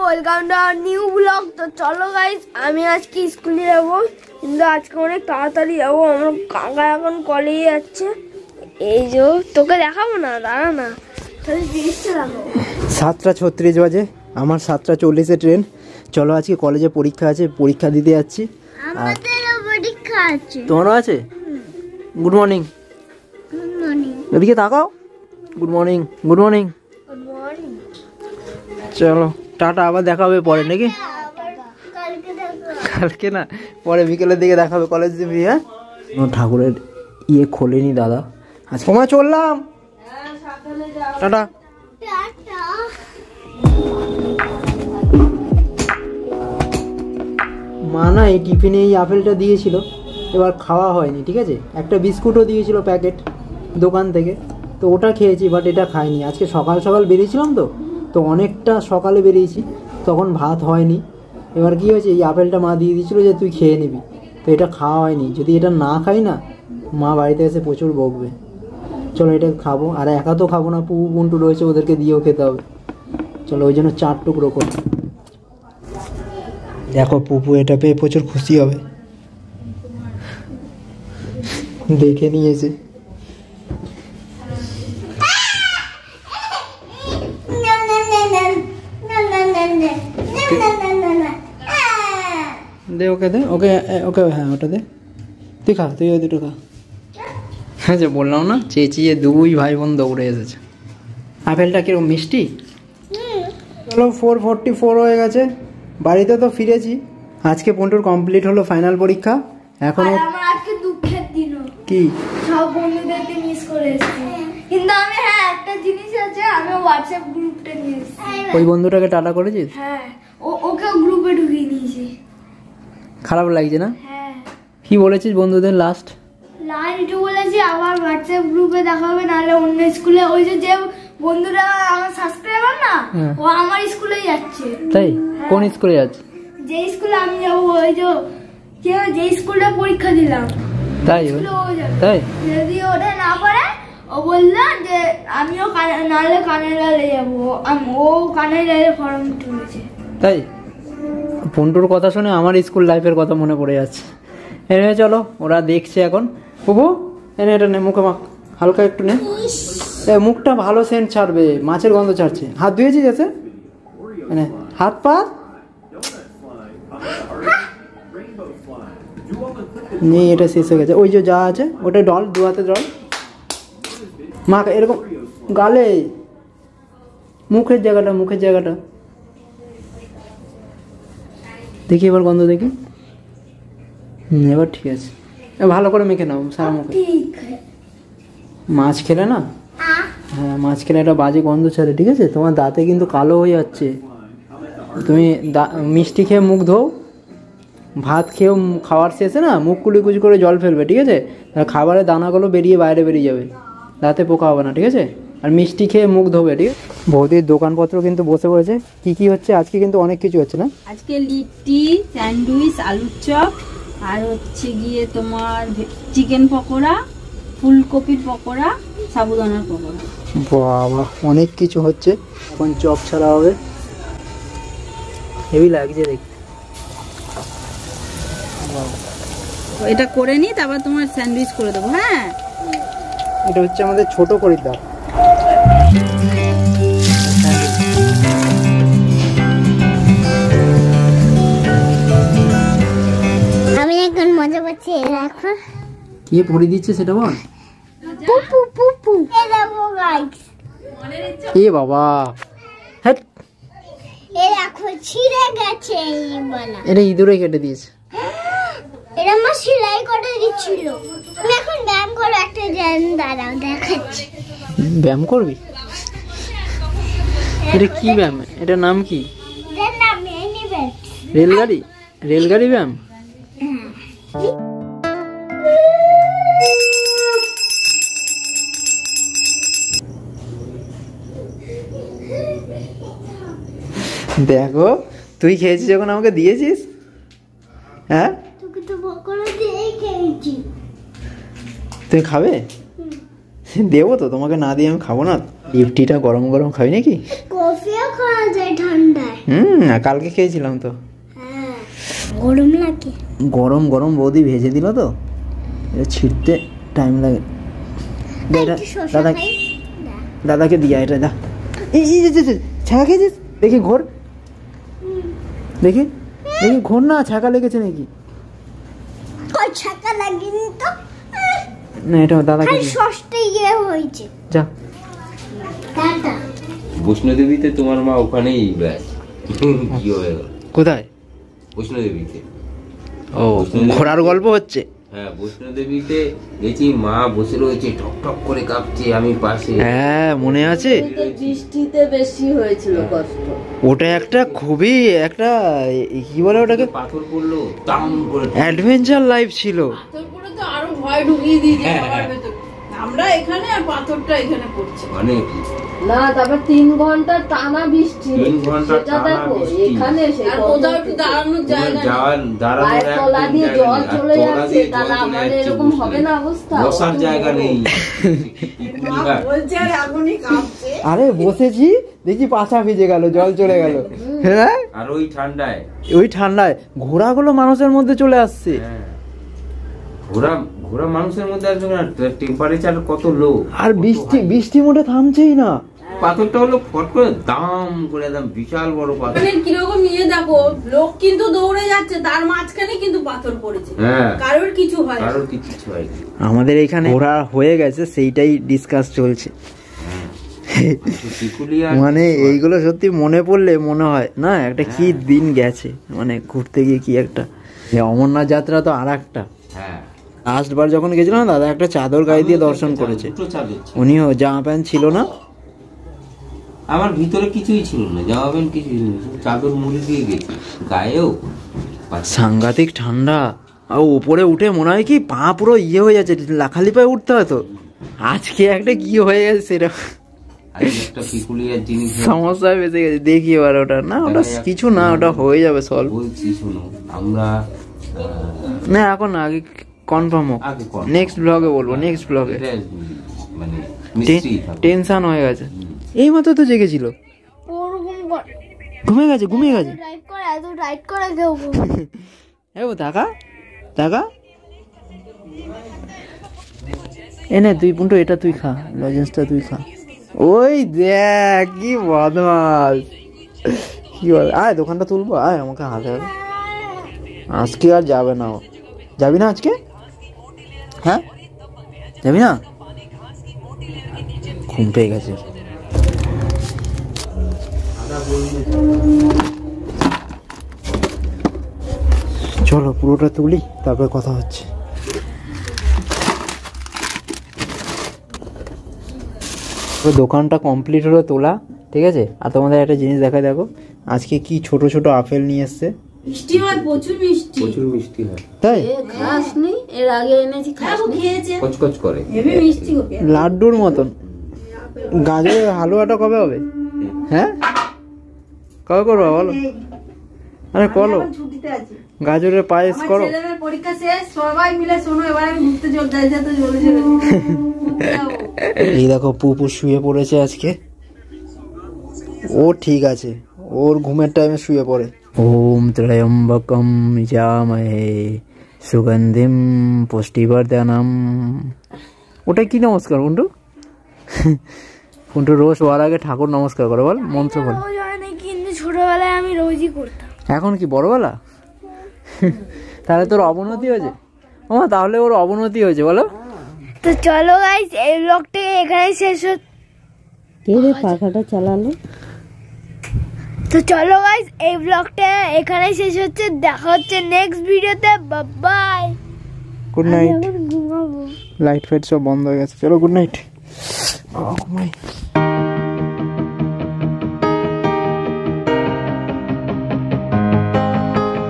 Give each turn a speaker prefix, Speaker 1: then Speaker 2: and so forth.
Speaker 1: Welcome to our new blog. তো চলো guys, আমি আজকে স্কুলে যাবো, কিন্তু আজকে অনেক তাড়াতাড়ি যাবো। আমার কাকা এখন কলেজে যাচ্ছে। এই যে তোকে দেখাবো না, দাঁড়া না, তাহলে জিনিসটা দেখাবো।
Speaker 2: 7:36 বাজে, আমার 7:40-এ ট্রেন। চলো, আজকে কলেজে পরীক্ষা আছে, পরীক্ষা দিতে যাচ্ছি।
Speaker 1: আমাদেরও পরীক্ষা আছে।
Speaker 2: তোমারও আছে? Good morning.
Speaker 1: Good morning.
Speaker 2: এদিকে তাকাও। Good morning, good morning.
Speaker 1: Good morning.
Speaker 2: চলো টাটা, আবার দেখা হবে পরে নাকি? কালকে না, পরে বিকেলের দিকে দেখা হবে কলেজ দিবি। হ্যাঁ, ঠাকুরের ইয়ে খোলেনি দাদা, আজ সময় চললাম। টাটা। মা না এই টিফিনে এই আপেলটা দিয়েছিল, এবার খাওয়া হয়নি, ঠিক আছে। একটা বিস্কুটও দিয়েছিল প্যাকেট দোকান থেকে, তো ওটা খেয়েছি, বাট এটা খাইনি। আজকে সকাল সকাল বেরিয়েছিলাম তো অনেকটা সকালে বেরিয়েছি, তখন ভাত হয়নি। এবার কী হয়েছে, এই আপেলটা মা দিয়ে দিয়েছিলো যে তুই খেয়ে নিবি, তো এটা খাওয়া হয়নি। যদি এটা না খাই না, মা বাড়িতে এসে প্রচুর বকবে। চলো এটা খাবো, আর একা তো খাবো না, পুপু পুন্টু রয়েছে, ওদেরকে দিয়েও খেতে হবে। চলো, ওই জন্য 4 টুকরো করি। দেখো পুপু এটা পেয়ে প্রচুর খুশি হবে, দেখে নিয়েছে। দে ওকে, দে ওকে, ওকে, হ্যাঁ ওটা দে। তুই খা, তুই ওই দুটো খা। হ্যাঁ, যে বললাম না, চেঁচিয়ে 2 ভাই বোন দৌড়ে এসেছে। আপেলটা কিরকম মিষ্টি। চলো 4:44 হয়ে গেছে, বাড়িতে তো ফিরেছি। আজকে পন্টুর কমপ্লিট হলো ফাইনাল পরীক্ষা। এখনো
Speaker 1: আমার আজকে দুঃখের দিন।
Speaker 2: কি,
Speaker 1: সব বন্ধুদেরকে মিস করে এসেছি, কিন্তু আমি একটা জিনিস আছে, আমি হোয়াটসঅ্যাপ গ্রুপটা নিয়ে এসেছি।
Speaker 2: ওই বন্ধুটাকে টাটা করেছিস?
Speaker 1: হ্যাঁ, ওকে গ্রুপে ঢুকিয়ে নিয়েছি।
Speaker 2: খারাপ লাগছে না?
Speaker 1: হ্যাঁ।
Speaker 2: কি বলেছিস বন্ধুদের লাস্ট?
Speaker 1: একটু বলেছি আবার হোয়াটসঅ্যাপ গ্রুপে দেখা হবে, নাহলে অন্য স্কুলে। ওই যে বন্ধুরা আমার সাবস্ক্রাইবার না, ও আমার স্কুলেই যাচ্ছে।
Speaker 2: তাই? কোন স্কুলে যাচ্ছে?
Speaker 1: যে স্কুলে আমি যাবো, ওই যে স্কুলটা পরীক্ষা দিলাম।
Speaker 2: তাই? তাই?
Speaker 1: যদি ওটা না পারে, ও বললো যে আমিও নাহলে কানাডালে যাবো। ও কানাডালে ফর্ম তুলেছে।
Speaker 2: তাই? পন্টুর কথা শুনে আমার স্কুল লাইফের কথা মনে পড়ে যাচ্ছে। এনে চলো, ওরা দেখছে এখন। বুবু এনে এটা নে, মুখে মাখ, হালকা একটু নে। মুখটা ভালো সেন্ট ছাড়বে, মাছের গন্ধ ছাড়ছে। হাত ধুয়েছিস আছে? এনে হাত পা নেই, এটা শেষ হয়ে গেছে। ওই যে যা আছে ওটা ডল, 2 হাতে ডল, মা এরকম গালে, মুখের জায়গাটা দেখি, এবার গন্ধ দেখি। এবার ঠিক আছে, ভালো করে মেখে নাও সারা মুখে। মাছ খেলে না, হ্যাঁ মাছ খেলে একটা বাজে গন্ধ ছাড়ে, ঠিক আছে। তোমার দাঁতে কিন্তু কালো হয়ে যাচ্ছে। তুমি মিষ্টি খেয়ে মুখ ধোও, ভাত খেয়েও খাওয়ার শেষে না মুখ কুলি করে জল ফেলবে, ঠিক আছে। খাবারের দানাগুলো বাইরে বেরিয়ে যাবে, দাঁতে পোকা হবে না, ঠিক আছে। আর মিষ্টি খেয়ে মুখ ধোবে, ঠিক আছে। বৌদির দোকানপত্র কিন্তু বসে পড়েছে। কি হচ্ছে আজকে? কিন্তু অনেক কিছু হচ্ছে না
Speaker 3: আজকে? লিট্টি, স্যান্ডউইচ, আলুর চপ, আর হচ্ছে গিয়ে তোমার চিকেন পকোড়া, ফুলকপির পকোড়া, সাবুদানার পকোড়া।
Speaker 2: বাবা, অনেক কিছু হচ্ছে। এখন চপ ছাড়া হবে, হেভি লাগছে দেখতে।
Speaker 3: এটা করে নি, তারপর তোমার স্যান্ডউইচ করে দেবো। হ্যাঁ,
Speaker 2: এটা হচ্ছে আমাদের ছোট খরিদ্দার।
Speaker 1: আমি এখন মজা পাচ্ছি। দেখো
Speaker 2: কি পড়ে দিচ্ছে সেটা বল।
Speaker 1: পুপু পুপু, এই দেখো গাইস,
Speaker 2: এ বাবা, হ্যাঁ
Speaker 1: এই দেখো ছিঁড়ে গেছে। এই বলা
Speaker 2: এটা ইঁদুরে কেটে দিয়েছে।
Speaker 1: এটা আমার সেলাই করে দিচ্ছিল। আমি এখন ব্যায়াম করে একটা দাঁড়াও দেখাচ্ছি।
Speaker 2: ব্যায়াম করবি? এটা কি ব্যায়াম? এটার নাম কি? রেলগাড়ি ব্যায়াম। দেখো, তুই খেয়েছিস যখন আমাকে দিয়েছিস। হ্যাঁ, তুমি খাবে? দেবো তো তোমাকে, না দিয়ে আমি খাবো না। লিফটিটা গরম গরম খাই নাকি?
Speaker 1: কফিও খাওয়া যায় ঠান্ডায়।
Speaker 2: কালকে খেয়েছিলাম তো।
Speaker 1: হ্যাঁ গরম লাগে।
Speaker 2: গরম গরম বৌদি ভেজে দিল তো, এটা ছিঁড়তে টাইম লাগে। দাদা দাদাকে দিয়া এটা দা। এই ছাকা খেয়েছিস? দেখি ঘোর, দেখি দেখি ঘোর না, ছাকা লেগেছে নাকি?
Speaker 1: ছাকা লাগেনি তো।
Speaker 2: না এটা দাদাকে
Speaker 1: সস্তে ইয়ে হয়েছে।
Speaker 2: যা
Speaker 1: টাটা।
Speaker 4: বৈষ্ণোদেবীতে তোমার মা ওখানেই ব্যাস কি হয়ে গেল?
Speaker 2: কোথায়?
Speaker 4: বৈষ্ণোদেবীতে।
Speaker 2: ও ঘোরার গল্প হচ্ছে।
Speaker 4: হ্যাঁ বৈষ্ণোদেবীতে গেছি, মা বসে রয়েছে ঠক ঠক করে কাঁপছে, আমি পাশে।
Speaker 2: হ্যাঁ মনে আছে,
Speaker 3: বৃষ্টিতে বেশি হয়েছিল কষ্ট।
Speaker 2: ওটা একটা খুবই একটা কি বলে ওটাকে,
Speaker 4: পাথর পড়লো দাম করে।
Speaker 2: অ্যাডভেঞ্চার লাইফ ছিল।
Speaker 3: পাথরপুরে তো আরো ভয় ঢুকিয়ে দিয়েছে সবার ভেতর। আমরা এখানে আর পাথরটা এখানে পড়ছে
Speaker 4: মানে
Speaker 3: না। তারপর 3 ঘন্টা টানা বৃষ্টি,
Speaker 4: 3 ঘন্টা টানা বৃষ্টি।
Speaker 3: এখানে আর কোথাও একটু দাঁড়ানোর জায়গা নেই,
Speaker 4: দাঁড়ানোর
Speaker 3: তলা দিয়ে জল চলে যাচ্ছে, তাহলে আমাদের এরকম হবে না অবস্থা?
Speaker 4: বসার জায়গা নেই।
Speaker 3: বলছে আর এখনই কাঁপছে।
Speaker 2: আরে বসেছি দেখি পাছা ভিজে গেল, জল চলে গেল। হ্যাঁ
Speaker 4: আর ওই
Speaker 2: ঠান্ডায় ঘোড়াগুলো মানুষের মধ্যে চলে আসছে।
Speaker 4: ঘোড়া মানুষের মধ্যে আসবে না, টেম্পারেচার কত লো।
Speaker 2: আর বৃষ্টি মোটে থামছেই না।
Speaker 4: পাথরটা হলো ফট করে দাম করে একদম বিশাল বড় পাথর।
Speaker 3: কিরকম নিয়ে দেখো, লোক কিন্তু দৌড়ে যাচ্ছে, তার মাঝখানে কিন্তু পাথর পড়েছে।
Speaker 4: হ্যাঁ
Speaker 3: কারোর কিছু হয়,
Speaker 2: আমাদের এখানে ঘোড়া হয়ে গেছে, সেইটাই ডিসকাস চলছে। মানে এইগুলো সত্যি মনে পড়লে মনে হয় না একটা কি দিন গেছে, মানে ঘুরতে গিয়ে কি একটা। অমরনাথ যাত্রা তো আর একটা। লাস্ট বার যখন গেছিলাম দাদা একটা চাদর গায়ে দিয়ে দর্শন করেছে, উনিও জামা প্যান্ট ছিল না।
Speaker 4: আমার ভিতরে কিছুই ছিল না, জামা প্যান্ট কিছুই ছিল, চাদর মুড়ি দিয়ে গেছি গায়েও।
Speaker 2: সাংঘাতিক ঠান্ডা, আর উপরে উঠে মনে হয় কি পা পুরো ইয়ে হয়ে যাচ্ছে, লাখালি পায়ে উঠতে হতো। আজকে একটা কি হয়ে গেছে সেটা
Speaker 4: একটা পিকুলিয়ার জিনিস
Speaker 2: সমস্যায় বেঁচে গেছে। দেখি এবার ওটা না, ওটা কিছু না, ওটা হয়ে যাবে সলভ।
Speaker 4: বলছি শোনো, আমরা
Speaker 2: না এখন আগে কনফার্ম হোক, নেক্সট ব্লগে বলবো, নেক্সট ব্লগে।
Speaker 4: মানে
Speaker 2: টেনশন হয়ে গেছে, এই মাত্র তো জেগেছিল, ঘুমিয়ে গেছে। দেখা দেখা এনে তুই পুন্টু, এটা তুই খা, লজেন্সটা তুই খা। ওই দেখ কি বদমাস, কি বল। আয় দোকানটা তুলবো, আয় আমাকে হাতে হাতে। আজকে আর যাবে না, ও যাবি না আজকে? হ্যাঁ যাবি না? ঘুম পেয়ে গেছে। চলো পুরোটা তুলি, তারপরে কথা হচ্ছে। দোকানটা কমপ্লিট হলো তোলা, ঠিক আছে। আর তোমাদের একটা জিনিস দেখায়, দেখো আজকে কি ছোট ছোট আপেল নিয়ে এসছে।
Speaker 3: মিষ্টি হয়, প্রচুর মিষ্টি,
Speaker 4: প্রচুর মিষ্টি হয়।
Speaker 2: তাই
Speaker 3: খাসনি? এর আগে এনেছি, খাসনি, খেয়েছে,
Speaker 4: কচকচ করে,
Speaker 3: হেভি মিষ্টি হবে,
Speaker 2: লাড্ডুর মতন। গাজরের হালুয়াটা কবে হবে? হ্যাঁ কবে করবো বলো? আরে করো, গাজরের পায়েস করো।
Speaker 3: পরীক্ষা শেষ, সবাই মিলে শোনো, এবার আমি ঘুরতে চলে যাই।
Speaker 2: এই দেখো পুপু শুয়ে পড়েছে আজকে, ও ঠিক আছে, ওর ঘুমের টাইমে শুয়ে পড়ে। ওম ত্রয়ম্বকম যজামহে সুগন্ধিম পুষ্টিবর্ধনম। ওটা কি নমস্কার পুন্টু? পুন্টু রোজ ওর আগে ঠাকুর নমস্কার করে, বল মন্ত্র বল।
Speaker 1: কিন্তু ছোটবেলায় আমি রোজই করতাম।
Speaker 2: এখন কি বড়বেলা? তাহলে তোর অবনতি হয়েছে? ও তাহলে ওর অবনতি হয়েছে বলো।
Speaker 1: তো চলো গাইস, এই ব্লগটা এখানে শেষ হচ্ছে।
Speaker 3: কে রে পাখাটা চালালো?
Speaker 1: তো চলো গাইস, এই ব্লগটা এখানে শেষ হচ্ছে, দেখা হচ্ছে নেক্সট ভিডিওতে। Bye,
Speaker 2: good night.
Speaker 1: ঘুমাবো,
Speaker 2: লাইট ফাইট সব বন্ধ হয়ে গেছে, চলো গুড নাইট। ঘুমাই।